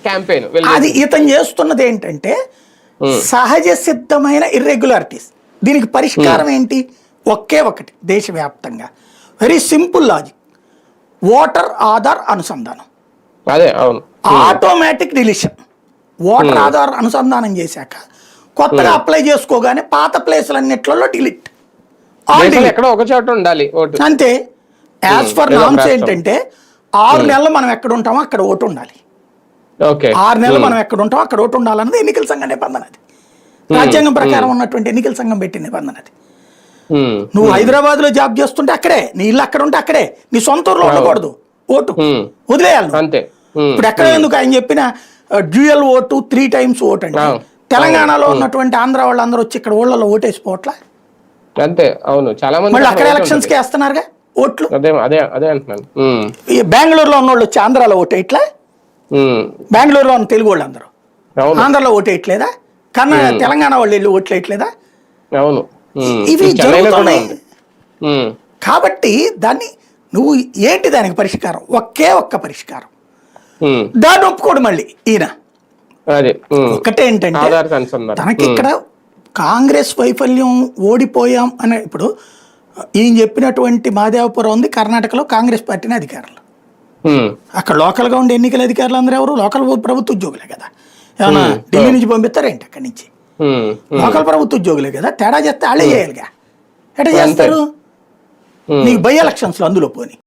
Campaign అది ఇతను చేస్తున్నది ఏంటంటే సహజ సిద్ధమైన ఇర్రెగ్యులారిటీస్. దీనికి పరిష్కారం ఏంటి? ఒకే ఒకటి, దేశవ్యాప్తంగా very simple logic, voter Aadhaar అనుసంధానం, అదే అవును, ఆటోమేటిక్ డిలీషన్. ఓటర్ ఆధార్ అనుసంధానం చేశాక కొత్తగా అప్లై చేసుకోగానే పాత ప్లేసులన్నిట్లలో డిలీట్, ఎక్కడో ఒక చోట ఉండాలి ఓటు అంతే. యాజ్ ఫర్ నామ్స్ ఏంటంటే 6 నెలలు మనం ఎక్కడ ఉంటామో అక్కడ ఓటు ఉండాలి, 6 నెలలు మనం ఎక్కడ ఉంటామో అక్కడ ఓటు ఉండాలన్నది ఎన్నికల సంఘం నిబంధన. అది రాజ్యాంగం ప్రకారం ఉన్నటువంటి ఎన్నికల సంఘం పెట్టిన నిబంధన. అది నువ్వు హైదరాబాద్ లో జాబ్ చేస్తుంటే అక్కడే, నీ ఇల్లు అక్కడ ఉంటే అక్కడే, నీ సొంత ఊర్లో ఉండకూడదు, ఓటు వదిలేయాలి అంతే. ఇప్పుడు ఎక్కడ ఎందుకు ఆయన చెప్పిన డ్యూయల్ ఓటు 3 times ఓటు అంటే తెలంగాణలో ఉన్నటువంటి ఆంధ్ర వాళ్ళందరూ వచ్చి ఇక్కడ ఊళ్ళలో ఓటేసిపోవట్లా అంతే. అవును, చాలా మంది మళ్ళీ అక్కడ ఎలక్షన్స్ కి వేస్తున్నారుగా ఓట్లు. అదే అంటున్నాను. బెంగళూరులో ఉన్న వాళ్ళు వచ్చి ఆంధ్రాలో ఓటేయట్లా, బెంగళూరులో ఉన్న తెలుగు వాళ్ళు అందరూ ఆంధ్రలో ఓటేయట్లేదా, కన్నా తెలంగాణ వాళ్ళు వెళ్ళి ఓట్లేయట్లేదా? అవును, ఇవి జరుగుతున్నాయి. కాబట్టి దాన్ని నువ్వు ఏంటి, దానికి పరిష్కారం ఒకే ఒక్క పరిష్కారం, దాన్ని ఒప్పుకోడు మళ్ళీ ఈయన. ఒకటే ఏంటంటే తనకి ఇక్కడ కాంగ్రెస్ వైఫల్యం, ఓడిపోయాం అనే, ఇప్పుడు ఈయన చెప్పినటువంటి మాదేవపురం ఉంది కర్ణాటకలో, కాంగ్రెస్ పార్టీని అధికారులు, అక్కడ లోకల్ గా ఉండే ఎన్నికల అధికారులు అందరూ ఎవరు? లోకల్ ప్రభుత్వ ఉద్యోగులే కదా. ఏమన్నా ఢిల్లీ నుంచి పంపిస్తారేంటి అక్కడి నుంచి? లోకల్ ప్రభుత్వ ఉద్యోగులే కదా. తేడా చేస్తే వాళ్ళే చేయాలిగా, ఎట్లా చేస్తారు? నీకు బై ఎలక్షన్స్ లో అందులో పోని